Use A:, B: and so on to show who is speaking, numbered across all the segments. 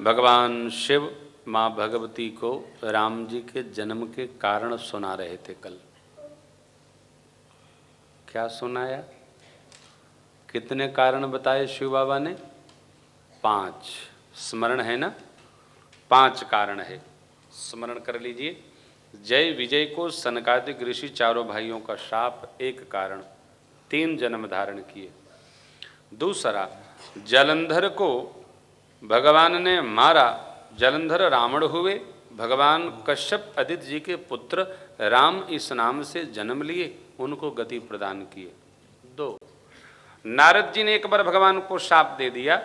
A: भगवान शिव माँ भगवती को राम जी के जन्म के कारण सुना रहे थे कल। क्या सुनाया? कितने कारण बताए शिव बाबा ने? 5। स्मरण है ना? 5 कारण है, स्मरण कर लीजिए। जय विजय को सनकादिक ऋषि चारों भाइयों का शाप एक कारण, 3 जन्म धारण किए। दूसरा, जलंधर को भगवान ने मारा, जलंधर रावण हुए, भगवान कश्यप आदित्य जी के पुत्र राम इस नाम से जन्म लिए, उनको गति प्रदान किए। 2, नारद जी ने एक बार भगवान को शाप दे दिया,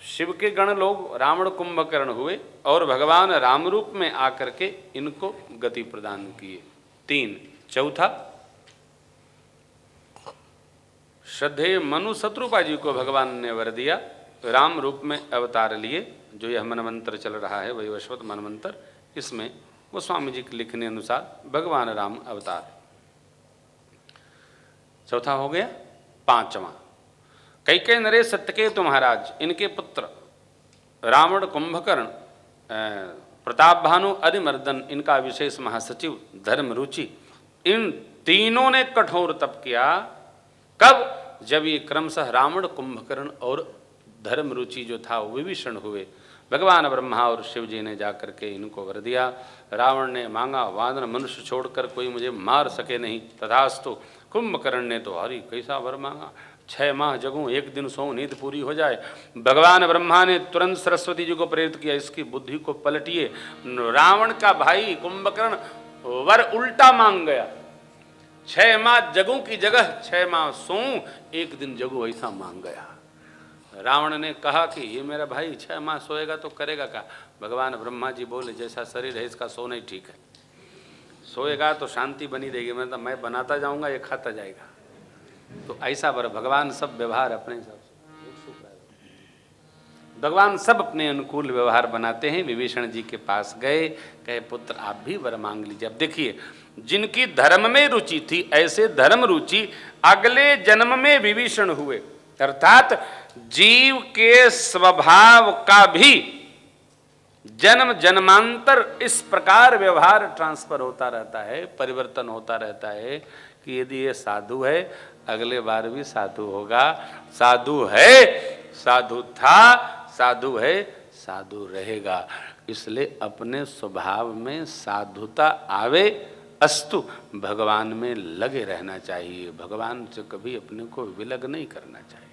A: शिव के गण लोग रावण कुंभकर्ण हुए और भगवान राम रूप में आकर के इनको गति प्रदान किए। 3, चौथा, श्रद्धेय मनु शत्रुपा जी को भगवान ने वर दिया, राम रूप में अवतार लिए। जो यह मन मंत्र चल रहा है वही वैवस्वत मन मंत्र, इसमें वो स्वामी जी के लिखने अनुसार भगवान राम अवतार। चौथा हो गया। 5वां, कैकेय नरेश सत्यकेतु महाराज, इनके पुत्र रावण कुंभकर्ण प्रताप भानु अधिमर्दन, इनका विशेष महासचिव धर्म रुचि, इन तीनों ने कठोर तप किया। कब? जब ये क्रमशः रावण कुंभकर्ण और धर्म रुचि जो था वो विभीषण हुए, भगवान ब्रह्मा और शिव जी ने जाकर के इनको वर दिया। रावण ने मांगा, वानर मनुष्य छोड़कर कोई मुझे मार सके नहीं, तथास्तु। कुंभकर्ण ने तो हरी कैसा वर मांगा, 6 माह जगूं, 1 दिन सोऊं, नींद पूरी हो जाए। भगवान ब्रह्मा ने तुरंत सरस्वती जी को प्रेरित किया, इसकी बुद्धि को पलटिए। रावण का भाई कुंभकर्ण वर उल्टा मांग गया, 6 माह जगूं की जगह 6 माह सोऊं, 1 दिन जगूं, ऐसा मांग गया। रावण ने कहा कि ये मेरा भाई 6 माह सोएगा तो करेगा क्या? भगवान ब्रह्मा जी बोले, जैसा शरीर है इसका सोना ही ठीक है, सोएगा तो शांति बनी रहेगी, मतलब मैं बनाता जाऊंगा ये खाता जाएगा। तो ऐसा भगवान सब व्यवहार अपने हिसाब से, भगवान सब अपने अनुकूल व्यवहार बनाते हैं। विभीषण जी के पास गए, कहे पुत्र आप भी वर मांग लीजिए। अब देखिए, जिनकी धर्म में रुचि थी, ऐसे धर्म रुचि अगले जन्म में विभीषण हुए। अर्थात जीव के स्वभाव का भी जन्म जन्मांतर इस प्रकार व्यवहार ट्रांसफर होता रहता है, परिवर्तन होता रहता है कि यदि ये साधु है अगले बार भी साधु होगा, साधु है, साधु था, साधु है, साधु रहेगा। इसलिए अपने स्वभाव में साधुता आवे, अस्तु भगवान में लगे रहना चाहिए। भगवान से कभी अपने को विलग नहीं करना चाहिए।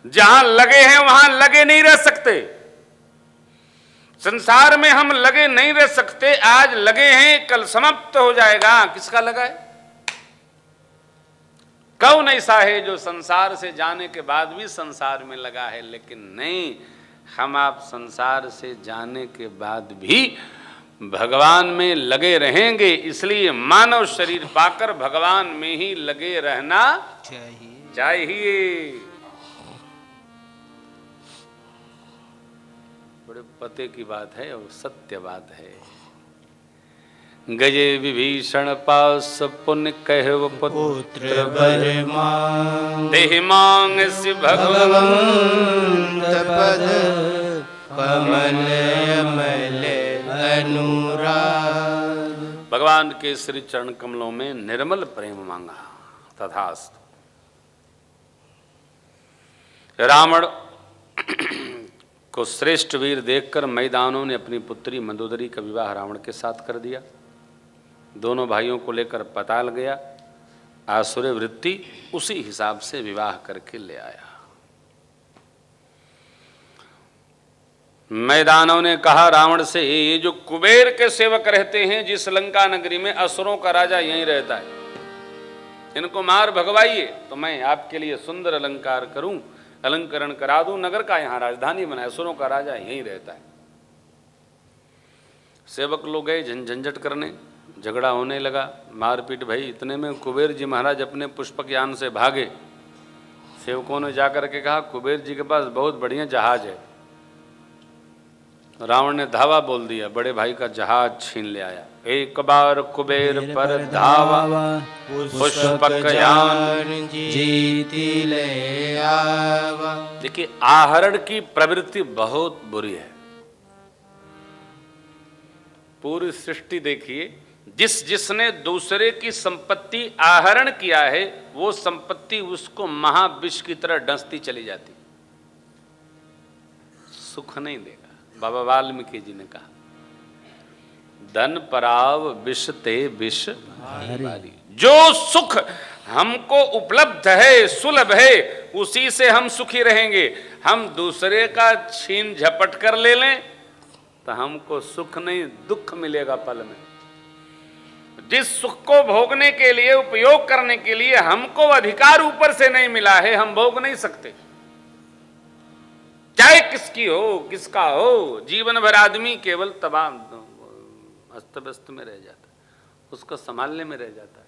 A: जहां लगे हैं वहां लगे नहीं रह सकते। संसार में हम लगे नहीं रह सकते। आज लगे हैं, कल समाप्त हो जाएगा। किसका लगा है? कौन ऐसा है जो संसार से जाने के बाद भी संसार में लगा है? लेकिन नहीं, हम आप संसार से जाने के बाद भी भगवान में लगे रहेंगे। इसलिए मानव शरीर पाकर भगवान में ही लगे रहना चाहिए। बड़े पते की बात है और सत्य बात है। गजे विभीषण पास पुण्य कहव पुत्र देहि मांग सि भगवंत पद कमल अमल अनुराग। भगवान के श्री चरण कमलों में निर्मल प्रेम मांगा, तथास्तु। रावण को श्रेष्ठ वीर देखकर मैदानों ने अपनी पुत्री मंदोदरी का विवाह रावण के साथ कर दिया। दोनों भाइयों को लेकर पताल गया, आसुर वृत्ति उसी हिसाब से विवाह करके ले आया। मैदानों ने कहा रावण से, ये जो कुबेर के सेवक रहते हैं जिस लंका नगरी में, असुरों का राजा यहीं रहता है, इनको मार भगवाइए तो मैं आपके लिए सुंदर अलंकार करूं, अलंकरण करा दूं, नगर का यहां राजधानी बनाए, असुरों का राजा यहीं रहता है। सेवक लोग गए झंझट करने, झगड़ा होने लगा, मारपीट भई। इतने में कुबेर जी महाराज अपने पुष्पक यान से भागे। सेवकों ने जाकर के कहा कुबेर जी के पास बहुत बढ़िया जहाज है, रावण ने धावा बोल दिया, बड़े भाई का जहाज छीन ले आया। एक बार कुबेर पर धावा, पुष्पक यान जीती ले आवा। देखिए, आहरण की प्रवृत्ति बहुत बुरी है। पूरी सृष्टि देखिए, जिसने दूसरे की संपत्ति आहरण किया है, वो संपत्ति उसको महाविष की तरह डसती चली जाती, सुख नहीं देगा। बाबा वाल्मीकि जी ने कहा, धन पराव विष ते विष भारी। जो सुख हमको उपलब्ध है, सुलभ है, उसी से हम सुखी रहेंगे। हम दूसरे का छीन झपट कर ले लें तो हमको सुख नहीं, दुख मिलेगा पल में। जिस सुख को भोगने के लिए, उपयोग करने के लिए हमको अधिकार ऊपर से नहीं मिला है, हम भोग नहीं सकते। चाहे किसकी हो, किसका हो, जीवन भर आदमी केवल तबाह अस्त व्यस्त में रह जाता है, उसको संभालने में रह जाता है,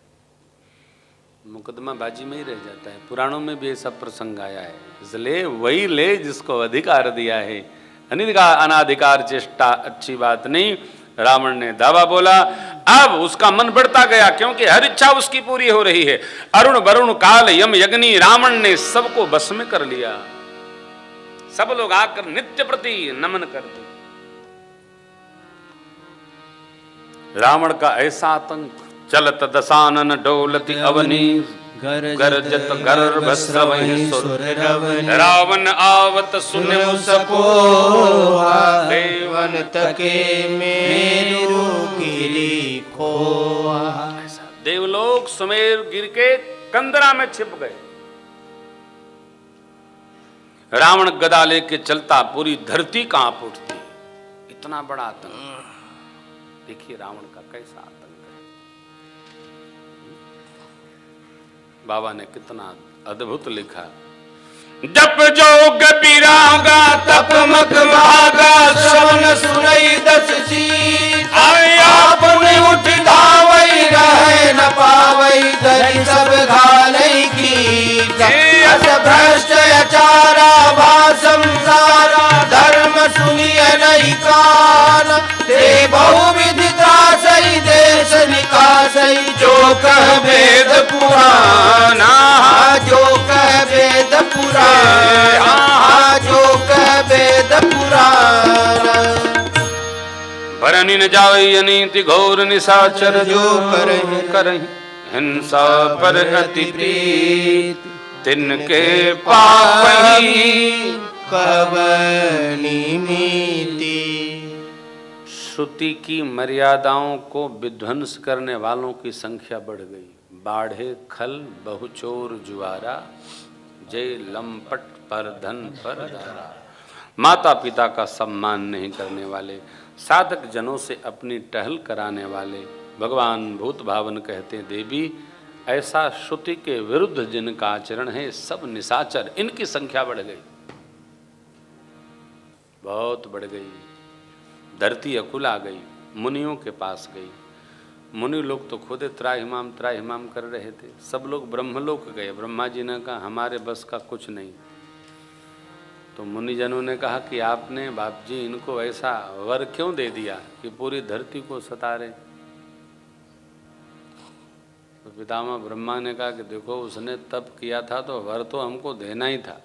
A: मुकदमाबाजी में ही रह जाता है। पुराणों में भी ऐसा प्रसंग आया है। इसलिए वही ले जिसको अधिकार दिया है, अनाधिकार चेष्टा अच्छी बात नहीं। रावण ने दावा बोला, अब उसका मन बढ़ता गया, क्योंकि हर इच्छा उसकी पूरी हो रही है। अरुण वरुण काल यम यज्ञनी, रावण ने सबको बस में कर लिया। सब लोग आकर नित्य प्रति नमन करते। रावण का ऐसा आतंक, चलत दशानन डोलति अवनी, गरजत गर्भ स्रवहि सुर रवनि, रावण आवत सुने सको, देवन तके मेरु गिरि खोआ। देवलोक सुमेर गिर के कंदरा में छिप गए। रावण गदा लेके चलता, पूरी धरती कांप उठती। इतना बड़ा आतंक। देखिए रावण का कैसा आतंक है। बाबा ने कितना अद्भुत लिखा, जप जोग बिरागा तप मग भागा, श्रवण सुनई दस चीज, आपने उठ धावई रहे न पावई, धरि सब घालई की, अस भ्रष्ट अचारा भाषम सारा, धर्म सुनिय नहीं कान, ते बहुविधि त्रासई देश निकासई, जो कह वेद पुराना, जो कह वेद पुराना, जो कह वेद पुराना। भरनि न जावई अनीति घोर निशाचर, जो करहि हिंसा पर अति प्रीत, तिनके पापहि कवनि मीति। श्रुति की मर्यादाओं को विध्वंस करने वालों की संख्या बढ़ गई। बाढ़े खल बहुचोर जुआरा, जय लंपट पर धन पर धारा। माता पिता का सम्मान नहीं करने वाले, साधक जनों से अपनी टहल कराने वाले, भगवान भूत भावन कहते देवी, ऐसा श्रुति के विरुद्ध जिनका आचरण है, सब निशाचर, इनकी संख्या बढ़ गई, बहुत बढ़ गई। धरती अकुल आ गई, मुनियों के पास गई। मुनि लोग तो खुद त्राहिमाम त्राहिमाम कर रहे थे। सब लोग ब्रह्मलोक गए। ब्रह्मा जी ने कहा हमारे बस का कुछ नहीं। तो मुनिजनों ने कहा कि आपने बाप जी इनको ऐसा वर क्यों दे दिया कि पूरी धरती को सता रहे। तो पितामह ब्रह्मा ने कहा कि देखो उसने तप किया था तो वर तो हमको देना ही था,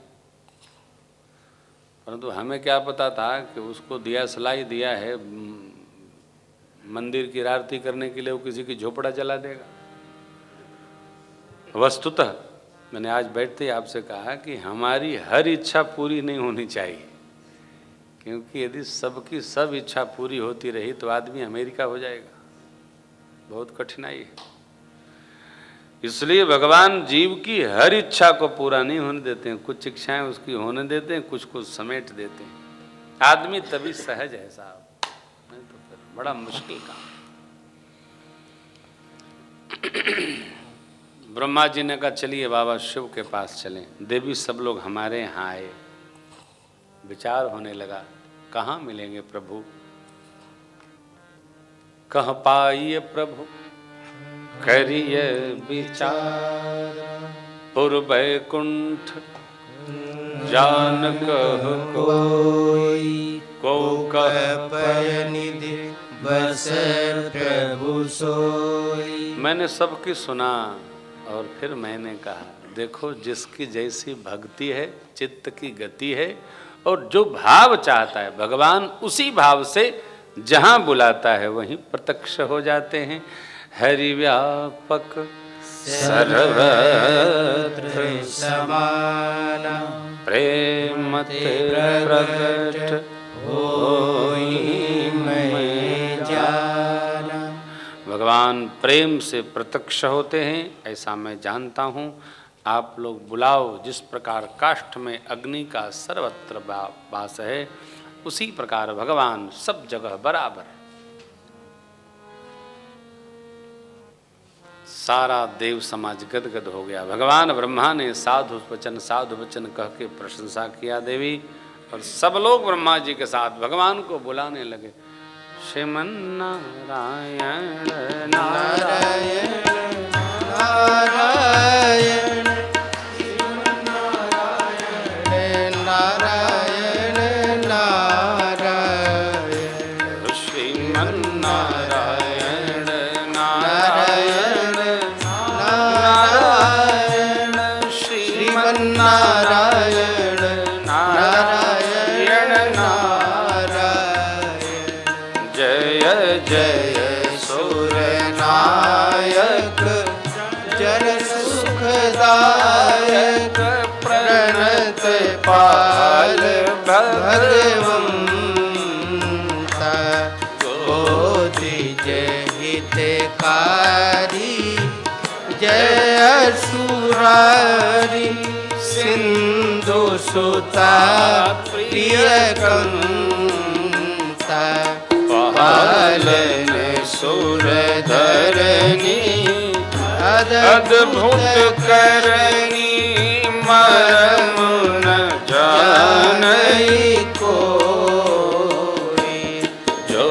A: परंतु हमें क्या पता था कि उसको दिया सलाई दिया है मंदिर की आरती करने के लिए, वो किसी की झोपड़ा जला देगा। वस्तुतः मैंने आज बैठते ही आपसे कहा कि हमारी हर इच्छा पूरी नहीं होनी चाहिए, क्योंकि यदि सबकी सब इच्छा पूरी होती रही तो आदमी अमेरिका हो जाएगा, बहुत कठिनाई है। इसलिए भगवान जीव की हर इच्छा को पूरा नहीं होने देते हैं, कुछ इच्छाएं उसकी होने देते हैं, कुछ कुछ समेट देते हैं। आदमी तभी सहज है साहब, नहीं तो फिर बड़ा मुश्किल काम। ब्रह्मा जी ने कहा चलिए बाबा शिव के पास चलें। देवी सब लोग हमारे यहाँ आए। विचार होने लगा कहाँ मिलेंगे प्रभु, कह पाइए प्रभु करिए विचार, पुर बैकुंठ जान कह
B: कोई,
A: को कह
B: पय निधि बस प्रभु सोई।
A: मैंने सबकी सुना और फिर मैंने कहा, देखो जिसकी जैसी भक्ति है, चित्त की गति है, और जो भाव चाहता है भगवान उसी भाव से जहाँ बुलाता है वहीं प्रत्यक्ष हो जाते हैं। हरि व्यापक सर्वत्र
B: समान,
A: प्रेम ते प्रगट
B: होई मैं जाना।
A: भगवान प्रेम से प्रत्यक्ष होते हैं, ऐसा मैं जानता हूँ। आप लोग बुलाओ, जिस प्रकार काष्ठ में अग्नि का सर्वत्र वास है, उसी प्रकार भगवान सब जगह बराबर। सारा देव समाज गदगद हो गया। भगवान ब्रह्मा ने साधु वचन कह के प्रशंसा किया देवी, और सब लोग ब्रह्मा जी के साथ भगवान को बुलाने लगे। श्रीमन नारायण नारायण
B: नारायण, नारायण नारायण,
A: श्रीमन नारायण
B: नारायण
A: नारायण,
B: श्रीमन नारायण नारायण नारायण।
A: जय जय
B: सूरनायक, जन सुखदायक, प्रणत पाल भगवंता। गोदी हितकारी, जय सुरारी, सिंधु सुता प्रियकंता। पालन सुरधरणी,
A: अद्भुत करनी, मरम न जानई
B: कोई।
A: जो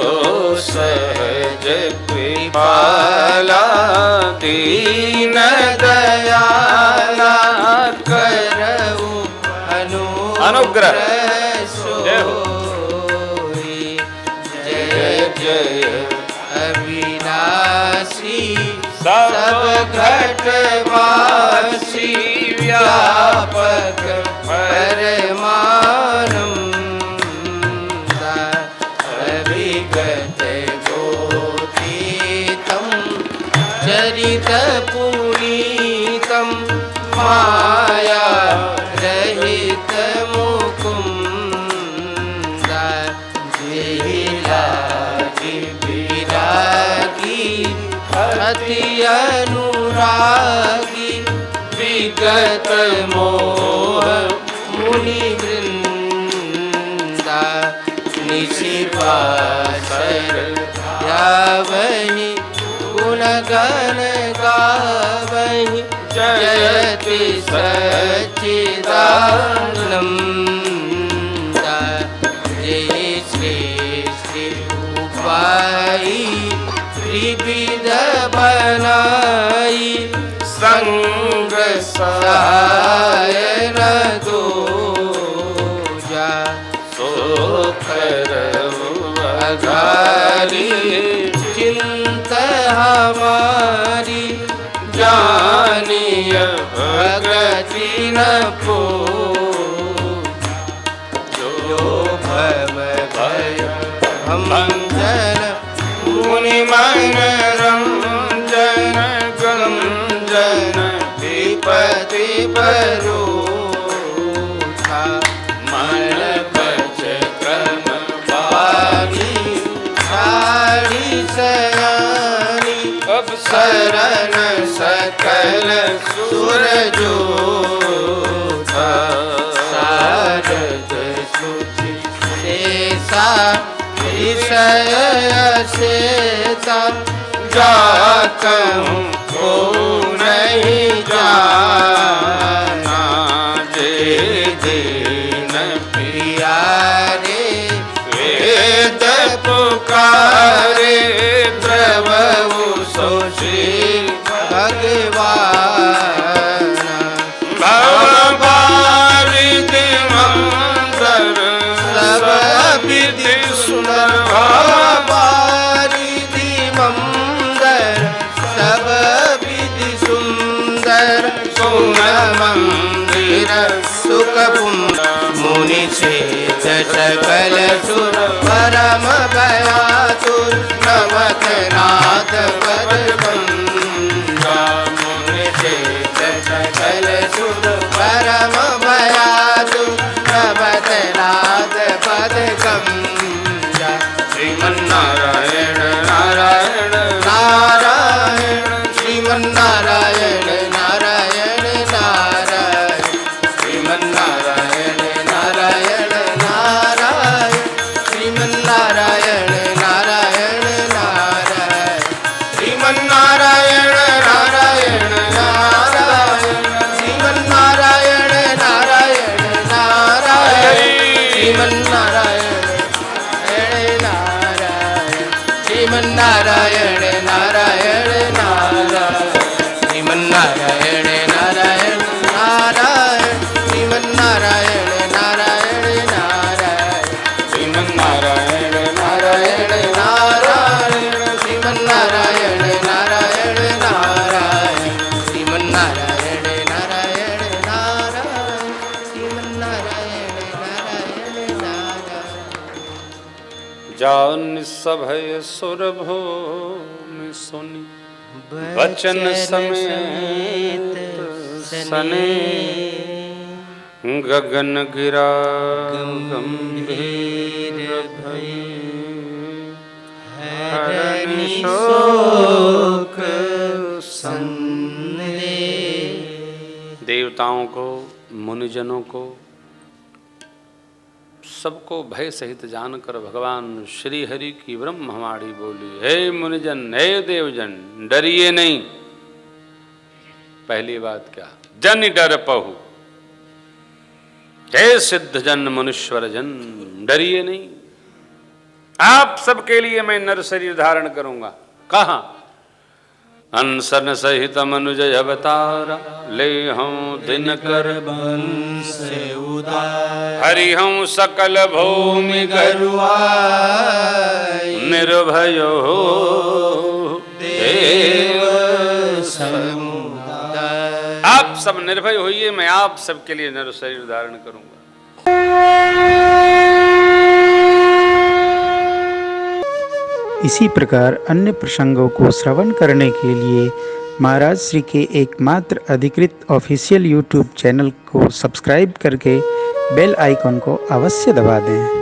A: सहज कृपाला, दीन दयाला,
B: करऊ
A: अनुग्रह। जय हो।
B: सोई। जय जय अविनाशी, सब घटवासी, व्यापक परमानंदा। अभिगत गोतीतम, चरित पुनीतम, माया रहित मुकुंदा। विलागी विरागी, अति अनुरागी, विगत मोह मुनि वृंदा। निशिपाशर गावहि, गुणगण गावहि, जयति सच्चिदानंदा। जय श्री श्री उपाई, त्रिविध बनाई, संग सहाय न दूजा।
A: सो करऊ
B: अघारी, चिंत हमारी, जानिय भगति न पूजा। जो भव भय भंजन, मुनि मन रंजन, गंजन विपति बरूठा। मन बच क्रम पानी, सारी सयानी,
A: अब
B: शरण सकल सुर जोधा। सारद सुचि शेषा, विषय शेषा, जाकहूँ को नहीं जाना। जे दीन प्रियारे, वेद पुकारे, प्रभु सो श्री भगवान। भव बारिधि निषेध सकल सुर परम भयातुर नमत नाथ पद गंगा निषेध सकल सुर परम भयातुर नमत नाथ पद गंगा श्रीमन्नारायण नारायण नारायण श्रीमन्नारायण नारायण नारायण श्रीमन्नारायण नारायण नारायण श्रीमन्नारायण नारायण नारायण श्रीमन्नारायण नारायण नारायण श्रीमन्नारायण नारायण नारायण श्रीमन्नारायण श्रीमन्नारायण नारायण नारायण श्रीमन्नारायण नारायण नारायण श्रीमन्नारायण नारायण नारायण श्रीमन्नारायण नारायण नारायण श्रीमन्नारायण नारायण नारायण श्रीमन्नारायण नारायण नारायण श्रीमन्नारायण नारायण नारायण
A: जान सभय सुर भूमि सुनि वचन समेत सने गगन गिरा गंभीर भय हरनि शोक संदेह। देवताओं को, मुनिजनों को, सबको भय सहित जानकर भगवान श्री हरि की ब्रह्मवाणी बोली, हे मुनिजन, हे देवजन, डरिए नहीं। पहली बात क्या, जन डर पहु, हे सिद्ध जन मुनीश्वर जन, डरिए नहीं। आप सबके लिए मैं नर शरीर धारण करूंगा। कहा? अनसन सहित मनुज अवतारा ले हूँ दिनकर
B: बंस उदार
A: हरि हूँ सकल भूमि
B: गरुआई
A: निर्भयो
B: देव समुदाय।
A: आप सब निर्भय होइए, मैं आप सबके लिए नर शरीर धारण करूंगा।
C: इसी प्रकार अन्य प्रसंगों को श्रवण करने के लिए महाराज श्री के एकमात्र अधिकृत ऑफिशियल यूट्यूब चैनल को सब्सक्राइब करके बेल आइकन को अवश्य दबा दें।